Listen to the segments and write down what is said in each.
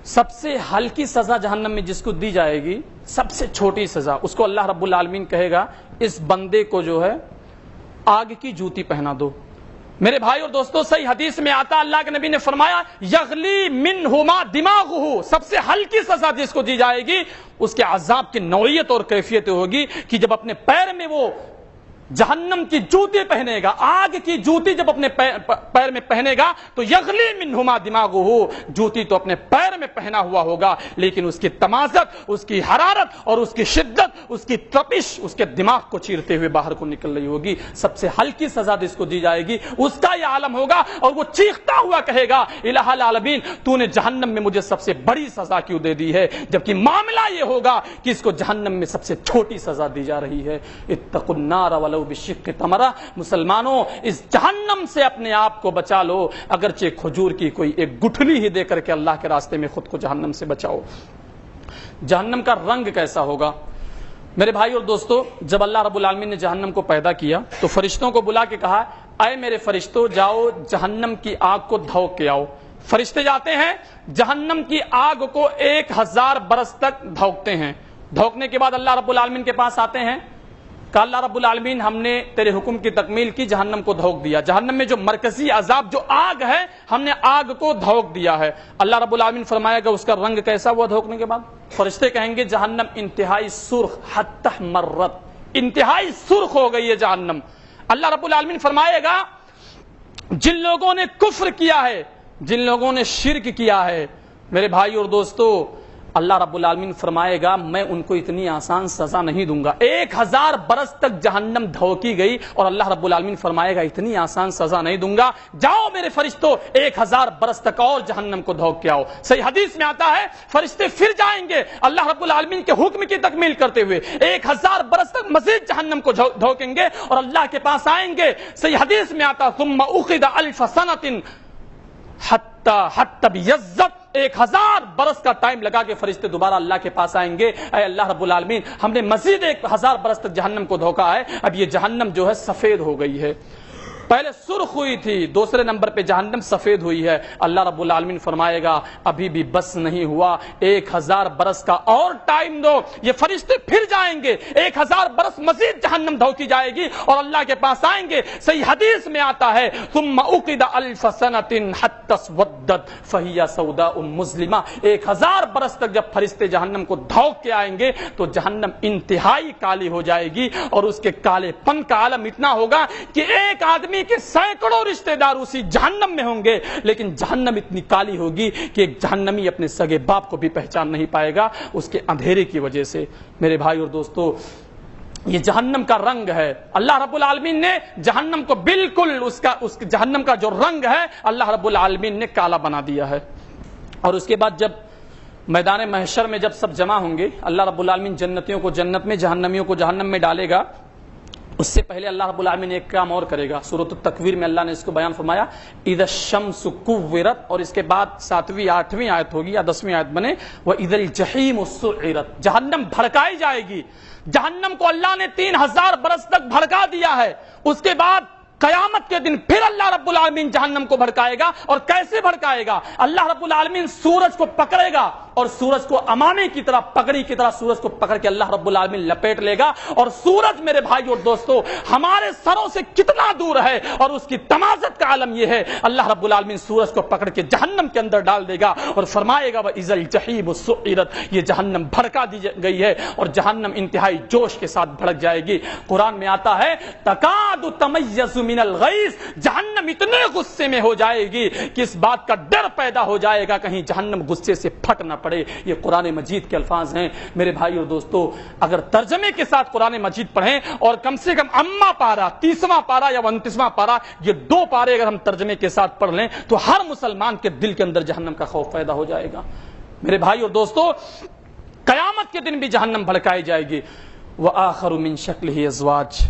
سب سے ہلکی سزا جہنم میں جس کو دی جائے گی، سب سے چھوٹی سزا، اس کو اللہ رب العالمین کہے گا اس بندے کو جو ہے آگ کی جوتی پہنا دو۔ میرے بھائی اور دوستو، صحیح حدیث میں آتا اللہ کے نبی نے فرمایا یغلی منہما دماغہ، سب سے ہلکی سزا جس کو دی جائے گی اس کے عذاب کی نوعیت اور کیفیت ہوگی کہ جب اپنے پیر میں وہ جہنم کی جوتی پہنے گا، آگ کی جوتی جب اپنے پیر میں پہنے گا تو یغلی منہما دماغہ، جوتی تو اپنے پیر میں پہنا ہوا ہوگا لیکن اس کی تمازت، اس کی حرارت اور اس کی شدت، اس کی تپش اس کے دماغ کو چیرتے ہوئے باہر کو نکل رہی ہوگی۔ سب سے ہلکی سزا جس کو دی جائے گی اس کا یہ عالم ہوگا اور وہ چیختا ہوا کہے گا الہ العالمین تو نے جہنم میں مجھے سب سے بڑی سزا کیوں دے دی ہے، جبکہ معاملہ یہ ہوگا کہ اس کو جہنم میں سب سے چھوٹی سزا دی جا رہی ہے۔ اتقوا النار ولو بشق تمرہ، مسلمانوں اس جہنم سے اپنے آپ کو بچا لو، اگرچہ کھجور کی کوئی ایک گٹھلی ہی دے کر کے اللہ کے راستے میں خود کو جہنم سے بچاؤ۔ جہنم کا رنگ کیسا ہوگا؟ میرے بھائی اور دوستو، جب اللہ رب العالمین نے جہنم کو پیدا کیا تو فرشتوں کو بلا کے کہا اے میرے فرشتوں جاؤ جہنم کی آگ کو دھوک کے آؤ۔ فرشتے جاتے ہیں جہنم کی آگ کو 1000 برس تک دھوکتے ہیں۔ دھوکنے کے بعد اللہ رب العالمین کے پاس آتے ہیں کہ اللہ رب العالمین ہم نے تیرے حکم کی تکمیل کی، جہنم کو دھوک دیا، جہنم میں جو مرکزی عذاب جو آگ ہے ہم نے آگ کو دھوک دیا ہے۔ اللہ رب العالمین فرمائے گا اس کا رنگ کیسا ہوا دھوکنے کے بعد؟ فرشتے کہیں گے جہنم انتہائی سرخ حتی مرت، انتہائی سرخ ہو گئی ہے جہنم۔ اللہ رب العالمین فرمائے گا جن لوگوں نے کفر کیا ہے، جن لوگوں نے شرک کیا ہے، میرے بھائی اور دوستو اللہ رب العالمین فرمائے گا میں ان کو اتنی آسان سزا نہیں دوں گا۔ 1000 برس تک جہنم دھوکی گئی اور اللہ رب العالمین فرمائے گا اتنی آسان سزا نہیں دوں گا، جاؤ میرے فرشتوں 1000 برس تک اور جہنم کو دھوک کے آؤ۔ صحیح حدیث میں آتا ہے فرشتے پھر جائیں گے اللہ رب العالمین کے حکم کی تکمیل کرتے ہوئے، 1000 برس تک مزید جہنم کو دھوکیں گے اور اللہ کے پاس آئیں گے۔ صحیح حدیث میں آتا ثم اخذ 1000 سنة حتی بیضت، 1000 برس کا ٹائم لگا کے فرشتے دوبارہ اللہ کے پاس آئیں گے اے اللہ رب العالمین ہم نے مزید 1000 برس تک جہنم کو دھوکا ہے، اب یہ جہنم جو ہے سفید ہو گئی ہے، پہلے سرخ ہوئی تھی، دوسرے نمبر پہ جہنم سفید ہوئی ہے۔ اللہ رب العالمین فرمائے گا ابھی بھی بس نہیں ہوا، 1000 برس کا اور ٹائم دو۔ یہ فرشتے پھر جائیں گے، 1000 برس مزید جہنم دھوکی جائے گی اور اللہ کے پاس آئیں گے۔ صحیح حدیث میں آتا ہے ثم اقد 1000 سنة حتى اسودت فهي سوداء مظلمة، 1000 برس تک جب فرشتے جہنم کو دھوک کے آئیں گے تو جہنم انتہائی کالی ہو جائے گی اور اس کے کالے پن کا عالم اتنا ہوگا کہ ایک آدمی کے سینکڑوں رشتہ دار اسی جہنم میں ہوں گے، لیکن جہنم اتنی کالی ہوگی کہ ایک جہنمی اپنے سگے باپ کو بھی پہچان نہیں پائے گا اس کے اندھیرے کی وجہ سے۔ میرے بھائی اور دوستو یہ جہنم کا رنگ ہے، اللہ رب العالمین نے جہنم کو بالکل اس جہنم کا جو رنگ ہے اللہ رب العالمین نے کالا بنا دیا ہے۔ اور اس کے بعد جب میدان محشر میں جب سب جمع ہوں گے اللہ رب العالمین جنتیوں کو جنت میں، جہنمیوں کو جہنم میں ڈالے گا، اس سے پہلے اللہ رب العالمین ایک کام اور کرے گا۔ سورۃ التکویر میں اللہ نے اس کو بیان فرمایا اذا الشمس کورت، اور اس کے بعد 7ویں 8ویں آیت ہوگی یا 10ویں آیت بنے واذا الجحیم سعرت، جہنم بھڑکائی جائے گی۔ جہنم کو اللہ نے 3000 برس تک بھڑکا دیا ہے، اس کے بعد قیامت کے دن پھر اللہ رب العالمین جہنم کو بھڑکائے گا۔ اور کیسے بھڑکائے گا؟ اللہ رب العالمین سورج کو پکڑے گا اور سورج کو امامے کی طرح پگڑی کی طرح سورج کو پکڑ کے اللہ رب العالمین لپیٹ لے گا، اور سورج میرے بھائی اور دوستو ہمارے سروں سے کتنا دور ہے اور اس کی تمازت کا عالم یہ ہے، اللہ رب العالمین سورج کو پکڑ کے جہنم کے اندر ڈال دے گا اور فرمائے گا وَإِذَا الْجَحِيمُ سُعِّرَتْ، یہ جہنم بھڑکا دی گئی ہے اور جہنم انتہائی جوش کے ساتھ بھڑک جائے گی۔ قرآن میں آتا ہے تَكَادُ تَمَيَّزُ مِنَ الْغَيْظِ، جہنم اتنے غصے میں ہو جائے گی کہ اس بات کا ڈر پیدا ہو جائے گا کہیں جہنم غصے سے پھٹ نہ پڑے۔ یہ قرآن مجید کے الفاظ ہیں میرے بھائی اور دوستو، اگر ترجمے کے ساتھ قرآن مجید پڑھیں اور کم سے کم اما پارا 30واں پارا یا 29واں پارا، یہ 2 پارے اگر ہم ترجمے کے ساتھ پڑھ لیں تو ہر مسلمان کے دل کے اندر جہنم کا خوف پیدا ہو جائے گا۔ میرے بھائی اور دوستو قیامت کے دن بھی جہنم بھڑکائی جائے گی۔ وآخر من شکلہ ازواج،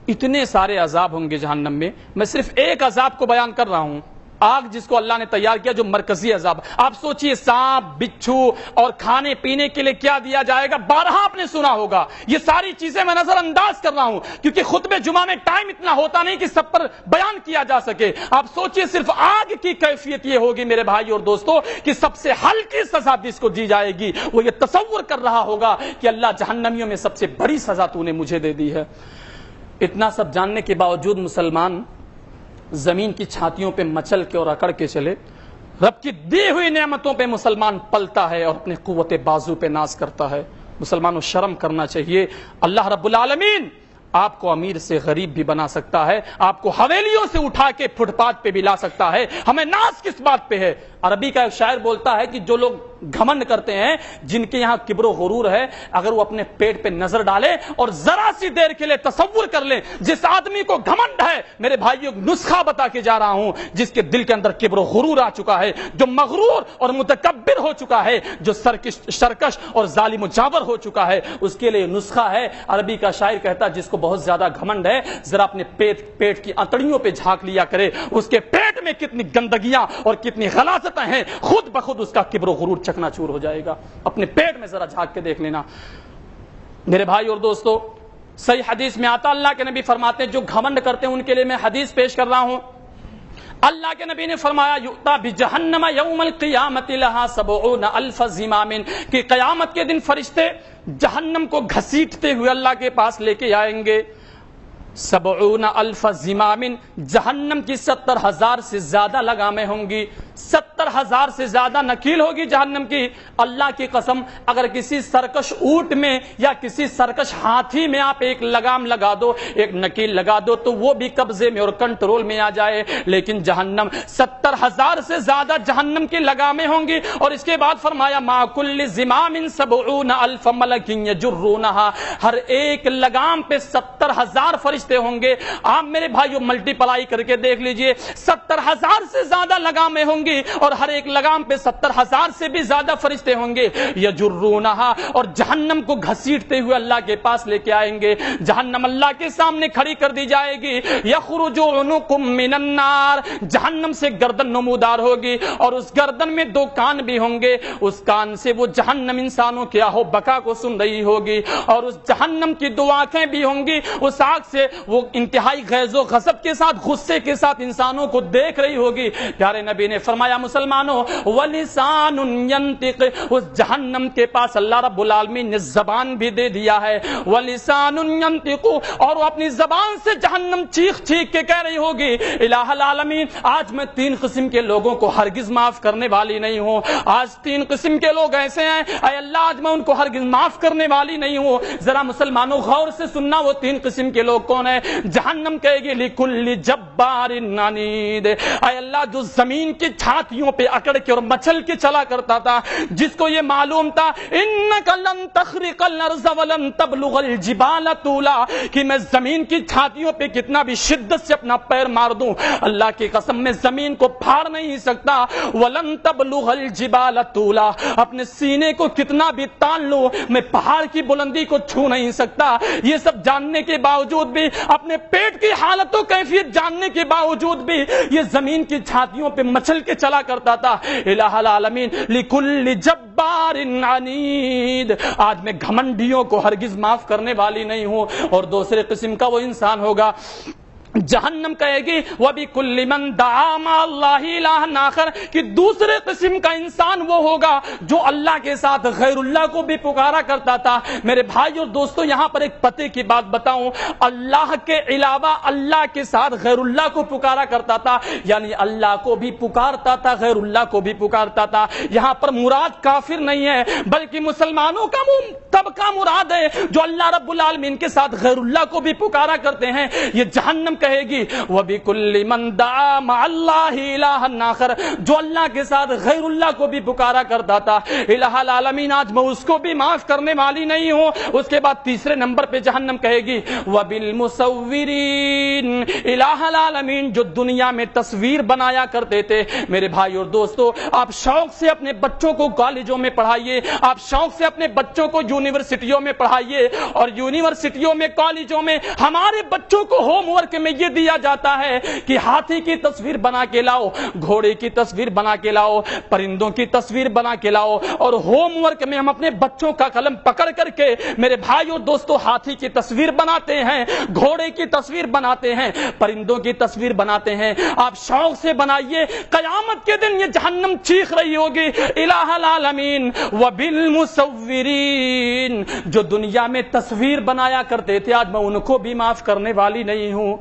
اتنے سارے عذاب ہوں گے جہنم میں، میں صرف ایک عذاب کو بیان کر رہا ہوں، آگ جس کو اللہ نے تیار کیا جو مرکزی عذاب. آپ سوچئے سانپ بچھو اور کھانے پینے کے لیے کیا دیا جائے گا, بارہا آپ نے سنا ہوگا. یہ ساری چیزیں میں نظر انداز کر رہا ہوں کیونکہ خطبہ جمعہ میں ٹائم اتنا ہوتا نہیں کہ سب پر بیان کیا جا سکے. آپ سوچئے صرف آگ کی کیفیت یہ ہوگی میرے بھائی اور دوستو کہ سب سے ہلکی سزا جس کو دی جائے گی وہ یہ تصور کر رہا ہوگا کہ اللہ جہنمیوں میں سب سے بڑی سزا تو نے مجھے دے دی ہے. اتنا سب جاننے کے باوجود مسلمان زمین کی چھاتیوں پہ مچل کے اور اکڑ کے چلے. رب کی دی ہوئی نعمتوں پہ مسلمان پلتا ہے اور اپنے قوت بازو پہ ناز کرتا ہے. مسلمانوں شرم کرنا چاہیے. اللہ رب العالمین آپ کو امیر سے غریب بھی بنا سکتا ہے, آپ کو حویلیوں سے اٹھا کے فٹ پاتھ پہ بھی لا سکتا ہے. ہمیں ناز کس بات پہ ہے؟ عربی کا ایک شاعر بولتا ہے کہ جو لوگ گھمنڈ کرتے ہیں, جن کے یہاں کبر و غرور ہے, اگر وہ اپنے پیٹ پہ نظر ڈالے اور ذرا سی دیر کے لیے تصور کر لیں جس آدمی کو گھمنڈ ہے, میرے بھائیو نسخہ بتا کے جا رہا ہوں, جس کے دل کے اندر کبر و غرور آ چکا ہے, جو مغرور اور متکبر ہو چکا ہے, جو سرکش اور ظالم و جابر ہو چکا ہے, اس کے لیے نسخہ ہے. عربی کا شاعر کہتا ہے جس کو بہت زیادہ گھمنڈ ہے ذرا اپنے پیٹ کی انتڑیوں پہ جھانک لیا کرے, اس کے پیٹ میں کتنی گندگیاں اور کتنی غلاظتیں ہیں, خود بخود اس کا کبر و غرور چکنا چور ہو جائے گا. اپنے پیٹ میں ذرا جھانک کے دیکھ لینا. میرے بھائی اور دوستو, صحیح حدیث میں آتا, اللہ کے نبی فرماتے ہیں جو گھمنڈ کرتے ہیں ان کے لیے میں حدیث پیش کر رہا ہوں. اللہ کے نبی نے فرمایا یؤتا بجہنم یوم القیامت لہا 70,000 زمام, کہ قیامت کے دن فرشتے جہنم کو گھسیٹتے ہوئے اللہ کے پاس لے کے آئیں گے. 70,000 زمام, جہنم کی 70,000 سے زیادہ لگامیں ہوں گی, 70,000 سے زیادہ نکیل ہوگی جہنم کی. اللہ کی قسم اگر کسی سرکش اونٹ میں یا کسی سرکش ہاتھی میں آپ ایک لگام لگا دو, ایک نکیل لگا دو, تو وہ بھی قبضے میں اور کنٹرول میں آ جائے. لیکن جہنم 70,000 سے زیادہ جہنم کی لگامیں ہوں گی. اور اس کے بعد فرمایا ما کل زمام 70,000 ملک یجرونہا, ہر ایک لگام پہ 70,000 فرشتے ہوں گے. آپ میرے بھائیو ملٹی پلائی کر کے دیکھ لیجئے, 70,000 سے زیادہ لگامیں ہوں گی اور ہر ایک لگام پہ 70,000 سے بھی زیادہ فرشتے ہوں گے. یجرونہا, اور جہنم کو گھسیٹتے ہوئے اللہ کے پاس لے کے آئیں گے. جہنم اللہ کے سامنے کھڑی کر دی جائے گی. یخرج عنق من النار, جہنم سے گردن نمودار ہوگی اور اس گردن میں 2 کان بھی ہوں گے. اس کان سے وہ جہنم انسانوں کے آہو بکا کو سن رہی ہوگی اور اس جہنم کی 2 آنکھیں بھی ہوں گی. اس آنکھ سے وہ انتہائی غیظ و غضب کے ساتھ, غصے کے ساتھ انسانوں کو دیکھ رہی ہوگی. پیارے نبی نے فرمایا مسلمانوں وَلِسَانٌ يَنْطِقُ, اس جہنم کے پاس اللہ رب العالمین نے زبان بھی دے دیا ہے. وَلِسَانٌ يَنْطِقُ, اور وہ اپنی زبان سے جہنم چیخ چیخ کے کہہ رہی ہوگی الہ العالمین آج میں 3 قسم کے لوگوں کو ہرگز معاف کرنے والی نہیں ہوں. آج 3 قسم کے لوگ ایسے ہیں اے اللہ آج میں ان کو ہرگز معاف کرنے والی نہیں ہوں. ذرا مسلمانوں غور سے سننا وہ 3 قسم کے لوگ کون ہیں. جہنم کہے گی لِكُلِّ جَبَّارٍ عَنِيدٍ, اے اللہ جو زمین کی چھاتیوں پہ اکڑ کے اور مچل کے چلا کرتا تھا, جس کو یہ معلوم تھا اِنَّكَ لَن تَخْرِقَ الْأَرْضَ وَلَن تَبْلُغَ الْجِبَالَ طُولًا, کہ میں زمین کی چھاتیوں پہ کتنا بھی شدت سے اپنا پیر مار دوں, اللہ کی قسم میں زمین کو پھاڑ نہیں سکتا. وَلَن تَبْلُغَ الْجِبَالَ طُولًا, اپنے سینے کو کتنا بھی تان لوں میں پہاڑ کی بلندی کو چھو نہیں سکتا. یہ سب جاننے کے باوجود بھی, اپنے پیٹ کی حالت و کیفیت جاننے کے باوجود بھی یہ زمین کی چھاتیوں پہ مچل کے چلا کرتا تھا. الہ العالمین لِكُلِّ جَبَّارٍ عَنِيدٍ, آج میں گھمنڈیوں کو ہرگز معاف کرنے والی نہیں ہوں. اور دوسرے قسم کا وہ انسان ہوگا جہنم کہے گی وَبِكُلِّ مَنْ دَعَا مَعَ اللَّهِ إِلَٰهًا آخَرَ, کہ دوسرے قسم کا انسان وہ ہوگا جو اللہ کے ساتھ غیر اللہ کو بھی پکارا کرتا تھا. میرے بھائی اور دوستو یہاں پر ایک پتے کی بات بتاؤں, اللہ کے علاوہ اللہ کے ساتھ غیر اللہ کو پکارا کرتا تھا, یعنی اللہ کو بھی پکارتا تھا غیر اللہ کو بھی پکارتا تھا. یہاں پر مراد کافر نہیں ہے بلکہ مسلمانوں کا طبقہ مراد ہے جو اللہ رب العالمین کے ساتھ غیر اللہ کو بھی پکارا کرتے ہیں. یہ جہنم کہے گی وَبِكُلِّ مَنْ دَعَا مَعَ اللَّهِ إِلَٰهًا آخَرَ, جو اللہ کے ساتھ غیر اللہ کو بھی پکارا کرتا تھا. الہ العالمین آج میں اس کو بھی معاف کرنے والی نہیں ہوں. اس کے بعد تیسرے نمبر پہ جہنم کہے گی وَبِالْمُصَوِّرِينَ, الہ العالمین جو دنیا میں تصویر بنایا کرتے تھے. میرے بھائی اور دوستو آپ شوق سے اپنے بچوں کو کالجوں میں پڑھائیے, آپ شوق سے اپنے بچوں کو یونیورسٹیوں میں پڑھائیے, اور یونیورسٹیوں میں کالجوں میں ہمارے بچوں کو ہوم ورک میں یہ دیا جاتا ہے کہ ہاتھی کی تصویر بنا کے لاؤ, گھوڑے کی تصویر بنا کے لاؤ, پرندوں کی تصویر بنا کے لاؤ, اور ہوم ورک میں ہم اپنے بچوں کا قلم پکڑ کر کے میرے بھائیوں دوستوں ہاتھی کی تصویر بناتے ہیں, گھوڑے کی تصویر بناتے ہیں, پرندوں کی تصویر بناتے ہیں. آپ شوق سے بنائیے, قیامت کے دن یہ جہنم چیخ رہی ہوگی الہ العالمین وبالمصورین. جو دنیا میں تصویر بنایا کرتے تھے آج میں ان کو بھی معاف کرنے والی نہیں ہوں.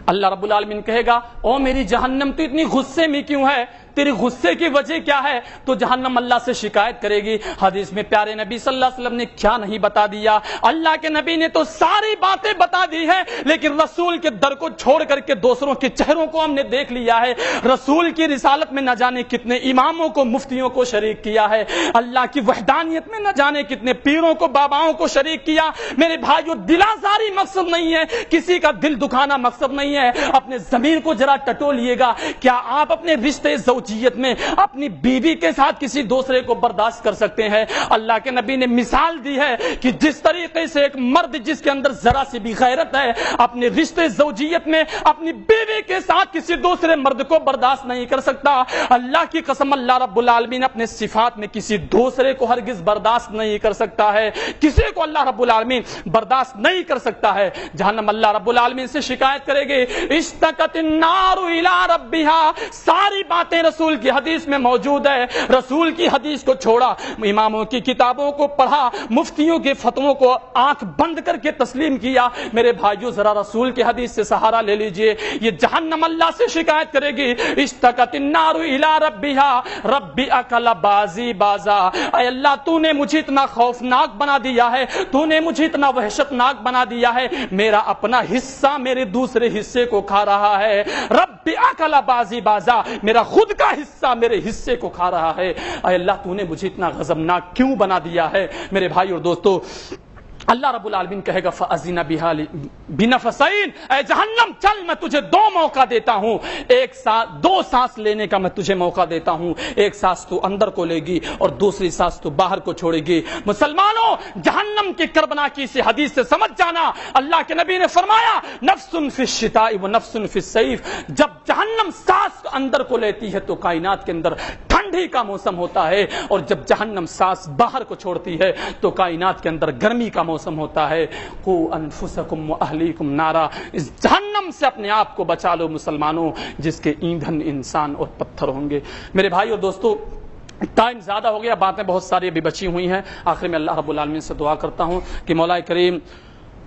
اللہ رب العالمین کہے گا او میری جہنم تو اتنی غصے میں کیوں ہے, تیری غصے کی وجہ کیا ہے؟ تو جہنم اللہ سے شکایت کرے گی. حدیث میں پیارے نبی صلی اللہ علیہ وسلم نے کیا نہیں بتا دیا؟ اللہ کے نبی نے تو ساری باتیں بتا دی ہے, لیکن رسول کے در کو چھوڑ کر کے دوسروں کے چہروں کو ہم نے دیکھ لیا ہے. رسول کی رسالت میں نہ جانے کتنے اماموں کو مفتیوں کو شریک کیا ہے, اللہ کی وحدانیت میں نہ جانے کتنے پیروں کو باباؤں کو شریک کیا. میرے بھائیوں دلازاری مقصد نہیں ہے, کسی کا دل دکھانا مقصد نہیں ہے. اپنے ضمیر کو ذرا ٹٹولیے گا, کیا آپ اپنے رشتے زوجیت میں اپنی بیوی کے ساتھ کسی دوسرے کو برداشت کر سکتے ہیں؟ اللہ کے نبی نے مثال دی ہے کہ جس طریقے سے ایک مرد جس کے اندر ذرا سی بھی غیرت ہے اپنے رشتے زوجیت میں اپنی بیوی کے ساتھ کسی دوسرے مرد کو برداشت نہیں کر سکتا, اللہ کی قسم اللہ رب العالمین اپنے صفات میں کسی دوسرے کو ہرگز برداشت نہیں کر سکتا ہے. کسی کو اللہ رب العالمین برداشت نہیں کر سکتا ہے. جہنم اللہ رب العالمین سے شکایت کرے گی اشتقت النار الی ربها. ساری باتیں رسول کی حدیث میں موجود ہے. رسول کی حدیث کو چھوڑا, اماموں کی کتابوں کو پڑھا, مفتیوں کے فتووں کو آنکھ بند کر کے تسلیم کیا. میرے بھائیوں ذرا رسول کی حدیث سے سہارا لے لیجئے. یہ جہنم اللہ سے شکایت کرے گی اشتقت النار الی ربها رب اکل بازی بازا. اے اللہ تو نے مجھے اتنا خوفناک بنا دیا ہے, تو نے مجھے اتنا وحشتناک بنا دیا ہے, میرا اپنا حصہ میرے دوسرے حصے کو کھا رہا ہے. رب اکل بازی بازا, میرا خود کا حصہ میرے حصے کو کھا رہا ہے. اے اللہ تو نے مجھے اتنا غضبناک کیوں بنا دیا ہے؟ میرے بھائی اور دوستو اللہ رب العالمین کہے گا فَأَذِنَ بِنَفَسَيْن. اے جہنم چل میں تجھے دو موقع دیتا ہوں, ایک ساتھ دو سانس لینے کا میں تجھے موقع دیتا ہوں. ایک سانس تو اندر کو لے گی اور دوسری سانس تو باہر کو چھوڑے گی. مسلمانوں جہنم کی کربناکی سے حدیث سے سمجھ جانا. اللہ کے نبی نے فرمایا نفس فی الشتاء و نفس فی الصیف. جب جہنم سانس اندر کو لیتی ہے تو کائنات کے اندر ٹھنڈی کا موسم ہوتا ہے, اور جب جہنم سانس باہر کو چھوڑتی ہے تو کائنات کے اندر گرمی کا موسم ہوتا ہے. قو انفسکم واہلیکم نارا. اس جہنم سے اپنے آپ کو بچا لو مسلمانوں, جس کے ایندھن انسان اور پتھر ہوں گے. میرے بھائی اور دوستو ٹائم زیادہ ہو گیا, باتیں بہت ساری ابھی بچی ہوئی ہیں. آخر میں اللہ رب العالمین سے دعا کرتا ہوں کہ مولا کریم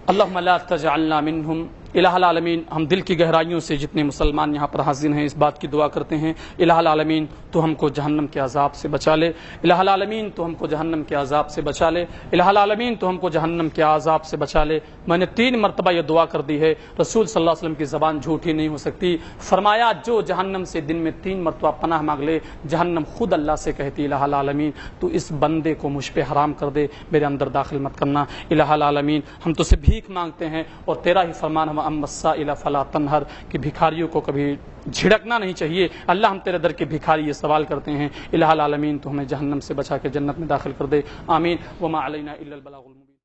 اللہم لا تجعلنا منہم. الہ العالمین ہم دل کی گہرائیوں سے جتنے مسلمان یہاں پر حاضر ہیں اس بات کی دعا کرتے ہیں الہ العالمین تو ہم کو جہنم کے عذاب سے بچا لے. الہ العالمین تو ہم کو جہنم کے عذاب سے بچا لے. الہ العالمین تو ہم کو جہنم کے عذاب سے بچا لے. میں نے 3 مرتبہ یہ دعا کر دی ہے. رسول صلی اللہ علیہ وسلم کی زبان جھوٹی نہیں ہو سکتی. فرمایا جو جہنم سے دن میں 3 مرتبہ پناہ مانگ لے, جہنم خود اللہ سے کہتی الہ العالمین تو اس بندے کو مجھ پہ حرام کر دے, میرے اندر داخل مت کرنا. الہ العالمین ہم تو سے بھیک مانگتے ہیں اور تیرا ہی فرمان ہم السائل فلا تنہر کہ بھکاریوں کو کبھی جھڑکنا نہیں چاہیے. اللہ ہم تیرے در کے بھکاری یہ سوال کرتے ہیں الہ العالمین تو ہمیں جہنم سے بچا کے جنت میں داخل کر دے. آمین. وما علینا الا البلاغ المبین.